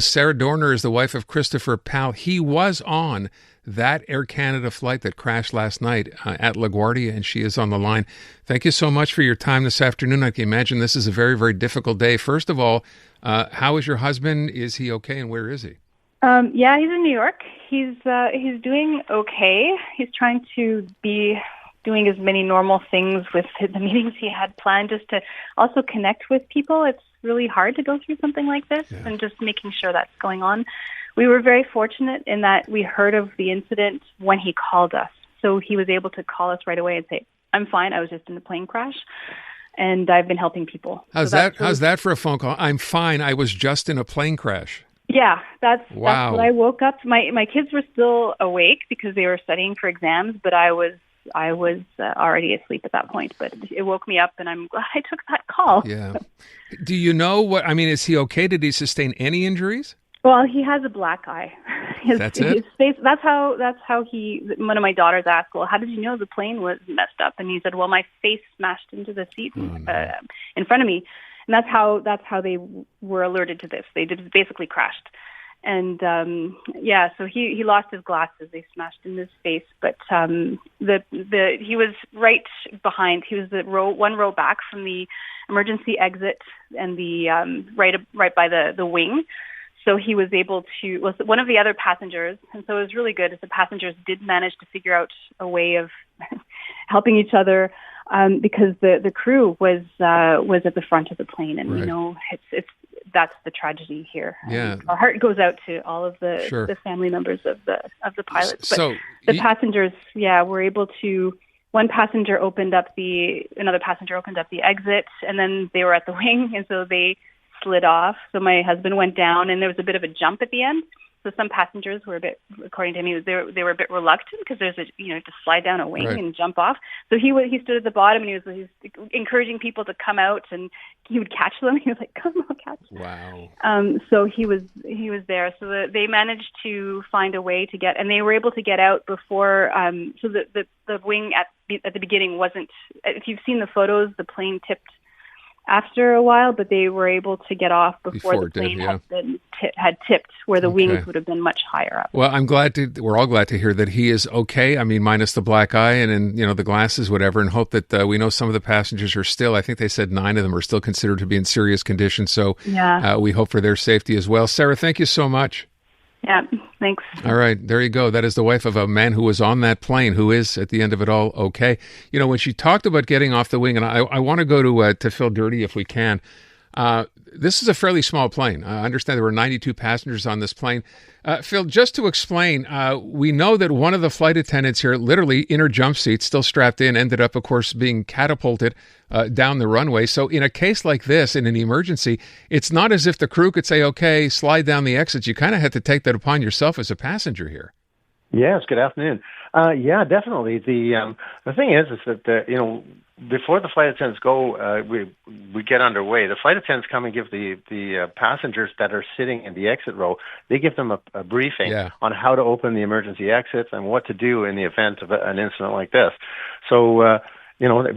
Sarah Dorner is the wife of Christopher Powell. He was on that Air Canada flight that crashed last night at LaGuardia, and she is on the line. Thank you so much for your time this afternoon. I can imagine this is a very, very difficult day. First of all, how is your husband? Is he okay, and where is he? Yeah, he's in New York. He's doing okay. He's trying to be doing as many normal things with the meetings he had planned, just to also connect with people. It's really hard to go through something like this, and just making sure that's going on. We were very fortunate in that we heard of the incident when he called us. So he was able to call us right away and say, "I'm fine. I was just in a plane crash, and I've been helping people." How's that for a phone call? "I'm fine. I was just in a plane crash." Yeah, that's what I woke up. My kids were still awake because they were studying for exams, but I was already asleep at that point. But it woke me up, and I'm glad I took that call. Yeah. Do you know what? I mean, is he okay? Did he sustain any injuries? Well, he has a black eye. That's it? His face, that's how he. One of my daughters asked, "Well, how did you know the plane was messed up?" And he said, "Well, my face smashed into the seat in front of me." And that's how they were alerted to this. They just basically crashed. And so he lost his glasses. They smashed in his face. But he was right behind. He was one row back from the emergency exit and the right by the wing. So he was able to. Was one of the other passengers, and so it was really good. As the passengers did manage to figure out a way of helping each other. Because the crew was at the front of the plane, and that's the tragedy here. Yeah. Our heart goes out to all of the family members of the pilots. But the passengers, were able to. Another passenger opened up the exit, and then they were at the wing, and so they slid off. So my husband went down, and there was a bit of a jump at the end. So some passengers were a bit, according to him, they were a bit reluctant because there's to slide down a wing and jump off. So he stood at the bottom, and he was encouraging people to come out, and he would catch them. He was like, "Come on, catch them." Wow. So he was there. So they managed to find a way to get, and they were able to get out before. So the wing at the beginning wasn't. If you've seen the photos, the plane tipped after a while, but they were able to get off before the plane had tipped, where the wings would have been much higher up. Well, we're all glad to hear that he is okay. I mean, minus the black eye and the glasses, whatever, and hope that we know some of the passengers are still, I think they said 9 of them are still considered to be in serious condition. So we hope for their safety as well. Sarah, thank you so much. Yeah, thanks. All right, there you go. That is the wife of a man who was on that plane, who is, at the end of it all, okay. When she talked about getting off the wing, and I want to go to Phyl Durdey if we can. This is a fairly small plane. I understand there were 92 passengers on this plane. Phyl, just to explain, we know that one of the flight attendants here, literally in her jump seat, still strapped in, ended up, of course, being catapulted down the runway. So in a case like this, in an emergency, it's not as if the crew could say, "Okay, slide down the exits." You kind of had to take that upon yourself as a passenger here. Yes, good afternoon. Yeah, definitely. The thing is that before the flight attendants go, we get underway. The flight attendants come and give the passengers that are sitting in the exit row. They give them a briefing on how to open the emergency exits and what to do in the event of an incident like this. So.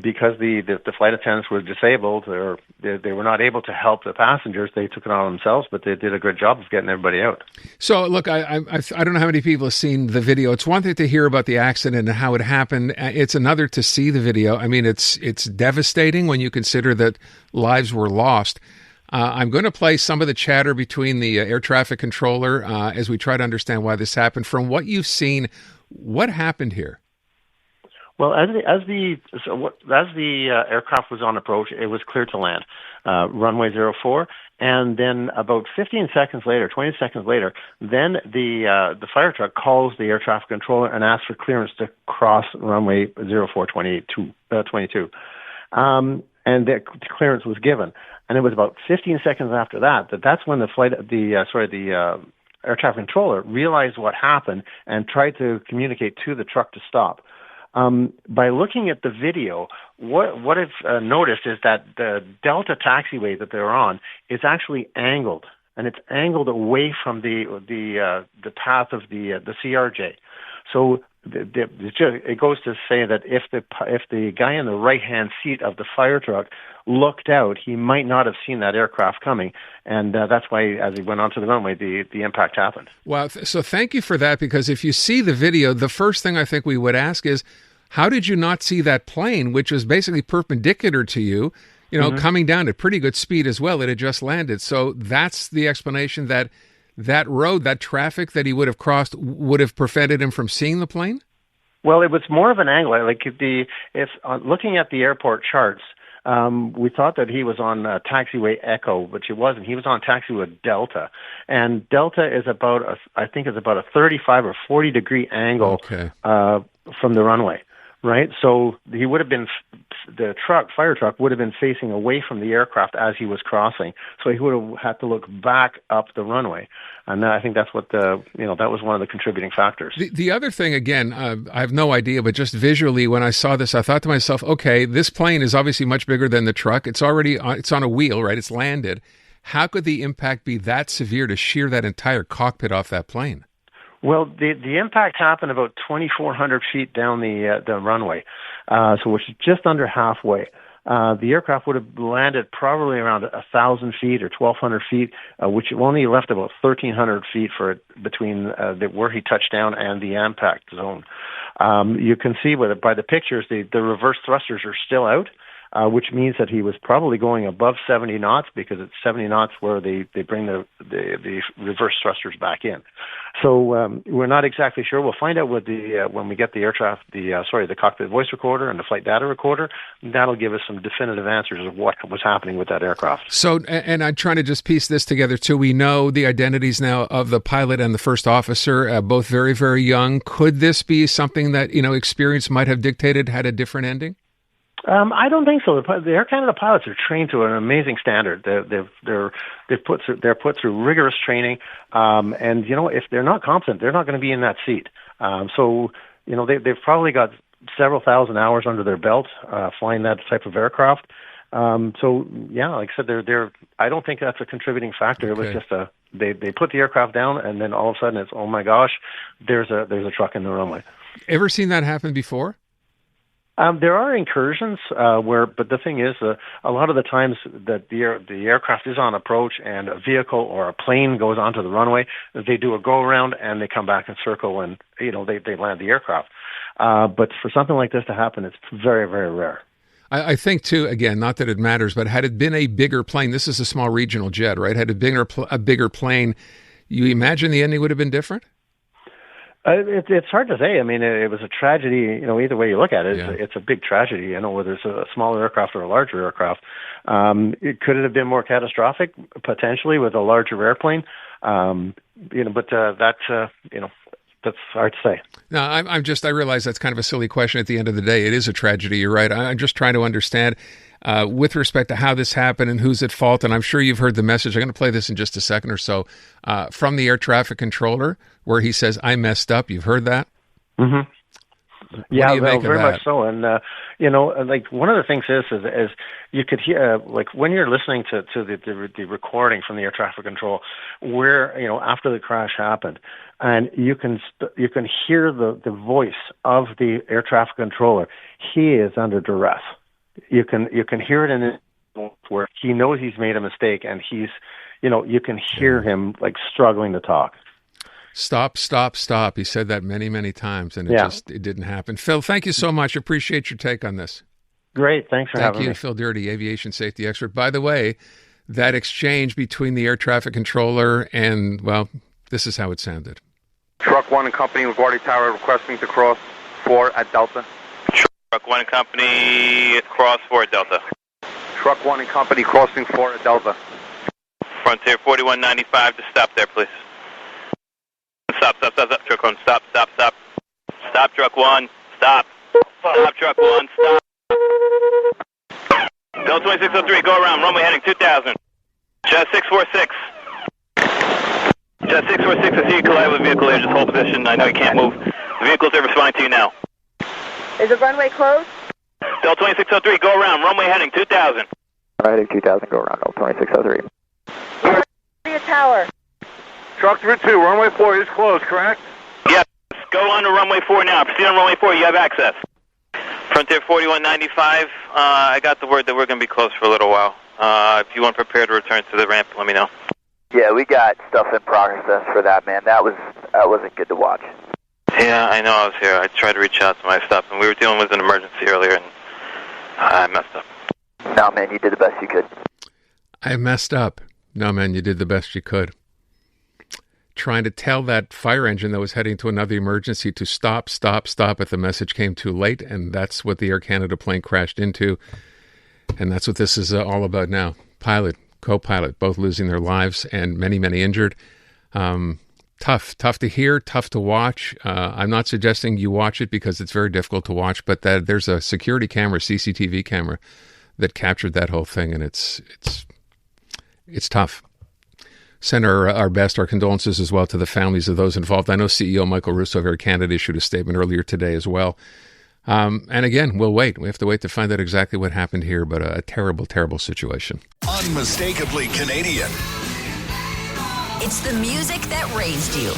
Because the flight attendants were disabled or they were not able to help the passengers, they took it on themselves, but they did a good job of getting everybody out. So, look, I don't know how many people have seen the video. It's one thing to hear about the accident and how it happened. It's another to see the video. I mean, it's devastating when you consider that lives were lost. I'm going to play some of the chatter between the air traffic controller as we try to understand why this happened. From what you've seen, what happened here? Well, as the aircraft was on approach, it was clear to land, runway 04, and then about 15 seconds later, 20 seconds later, then the fire truck calls the air traffic controller and asks for clearance to cross runway 0422. And the clearance was given, and it was about 15 seconds after that's when the air traffic controller realized what happened and tried to communicate to the truck to stop. By looking at the video, what I've noticed is that the Delta taxiway that they're on is actually angled, and it's angled away from the path of the CRJ. So it goes to say that if the guy in the right-hand seat of the fire truck looked out, he might not have seen that aircraft coming, and that's why, as he went onto the runway, the impact happened. Wow. So thank you for that, because if you see the video, the first thing I think we would ask is, how did you not see that plane, which was basically perpendicular to you, coming down at pretty good speed as well? It had just landed. So that's the explanation, that road, that traffic that he would have crossed would have prevented him from seeing the plane? Well, it was more of an angle. Like looking at the airport charts, we thought that he was on taxiway Echo, but he wasn't. He was on taxiway Delta, and Delta is about a 35 or 40 degree angle from the runway. Right, so he would have been, the fire truck would have been facing away from the aircraft as he was crossing. So he would have had to look back up the runway, and I think that's what that was one of the contributing factors. The other thing, again, I have no idea, but just visually when I saw this, I thought to myself, okay, this plane is obviously much bigger than the truck. It's on a wheel, right? It's landed. How could the impact be that severe to shear that entire cockpit off that plane? Well, the impact happened about 2,400 feet down the runway, which is just under halfway. The aircraft would have landed probably around 1,000 feet or 1,200 feet, which only left about 1,300 feet between where he touched down and the impact zone. You can see by the pictures, the reverse thrusters are still out. Which means that he was probably going above 70 knots, because it's 70 knots where they bring the reverse thrusters back in. So we're not exactly sure. We'll find out when we get the cockpit voice recorder and the flight data recorder. That'll give us some definitive answers of what was happening with that aircraft. So, and I'm trying to just piece this together too. We know the identities now of the pilot and the first officer, both very, very young. Could this be something that experience might have dictated had a different ending? I don't think so. The Air Canada pilots are trained to an amazing standard. They're put through rigorous training, and if they're not competent, they're not going to be in that seat. They've probably got several thousand hours under their belt flying that type of aircraft. Like I said, I don't think that's a contributing factor. Okay. It was just they put the aircraft down, and then all of a sudden it's, oh my gosh, there's a truck in the runway. Ever seen that happen before? There are incursions but the thing is, a lot of the times that the aircraft is on approach and a vehicle or a plane goes onto the runway, they do a go around and they come back in circle and they land the aircraft. But for something like this to happen, it's very, very rare. I think too, again, not that it matters, but had it been a bigger plane, this is a small regional jet, right? Had it been a bigger plane, you imagine the ending would have been different? It's hard to say. I mean, it was a tragedy. Either way you look at it, it's a big tragedy. Whether it's a smaller aircraft or a larger aircraft. Could it have been more catastrophic potentially with a larger airplane? But that's hard to say. No, I realize that's kind of a silly question. At the end of the day, it is a tragedy. You're right. I'm just trying to understand with respect to how this happened and who's at fault. And I'm sure you've heard the message. I'm going to play this in just a second or so from the air traffic controller, where he says, "I messed up." You've heard that? Mm-hmm. Yeah, very much so. And like one of the things is you could hear, like when you're listening to the recording from the air traffic control, where after the crash happened, and you can hear the voice of the air traffic controller. He is under duress. You can hear it in his voice where he knows he's made a mistake, and you can hear him like struggling to talk. Stop, stop, stop. He said that many, many times, and it didn't happen. Phil, thank you so much. Appreciate your take on this. Great. Thanks for having me. Thank you, Phyl Durdey, aviation safety expert. By the way, that exchange between the air traffic controller and, well, this is how it sounded. Truck 1 and Company, LaGuardia Tower, requesting to cross 4 at Delta. Truck 1 and Company, cross 4 at Delta. Truck 1 and Company, crossing 4 at Delta. Frontier 4195 to stop there, please. Stop, Truck 1, stop. Stop, Truck 1, stop. Stop, Truck 1, stop. Delta 2603, go around, runway heading 2000. Jet 646. Jet 646, I see you collide with a vehicle here, just hold position, I know you can't move. The vehicle's there responding to you now. Is the runway closed? Delta 2603, go around, runway heading 2000. Heading 2000, go around, Delta 2603. LaGuardia Tower. Truck 32, runway 4 is closed, correct? Yes. Go on to runway 4 now. Proceed on runway 4. You have access. Frontier 4195, I got the word that we're going to be closed for a little while. If you want prepared to return to the ramp, let me know. Yeah, we got stuff in progress for that, man. That wasn't good to watch. Yeah, I know I was here. I tried to reach out to my stuff, and we were dealing with an emergency earlier, and I messed up. No, man, you did the best you could. I messed up. No, man, you did the best you could. Trying to tell that fire engine that was heading to another emergency to stop, but the message came too late, and that's what the Air Canada plane crashed into, and that's what this is all about now. Pilot, co-pilot, both losing their lives, and many, many injured. Tough to hear, tough to watch. I'm not suggesting you watch it because it's very difficult to watch, but that there's a security camera, CCTV camera, that captured that whole thing, and it's tough. Send our best, our condolences as well to the families of those involved. I know CEO Michael Russo of Air Canada issued a statement earlier today as well. And again, we'll wait. We have to wait to find out exactly what happened here, but a terrible, terrible situation. Unmistakably Canadian. It's the music that raised you.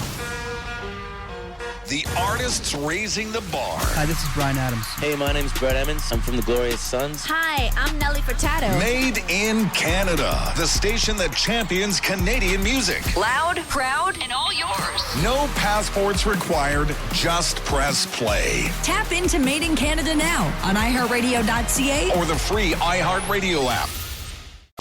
The artists raising the bar. Hi, this is Brian Adams. Hey, my name's Brett Emmons. I'm from the Glorious Sons. Hi, I'm Nelly Furtado. Made in Canada. The station that champions Canadian music. Loud, proud, and all yours. No passports required. Just press play. Tap into Made in Canada now on iHeartRadio.ca or the free iHeartRadio app.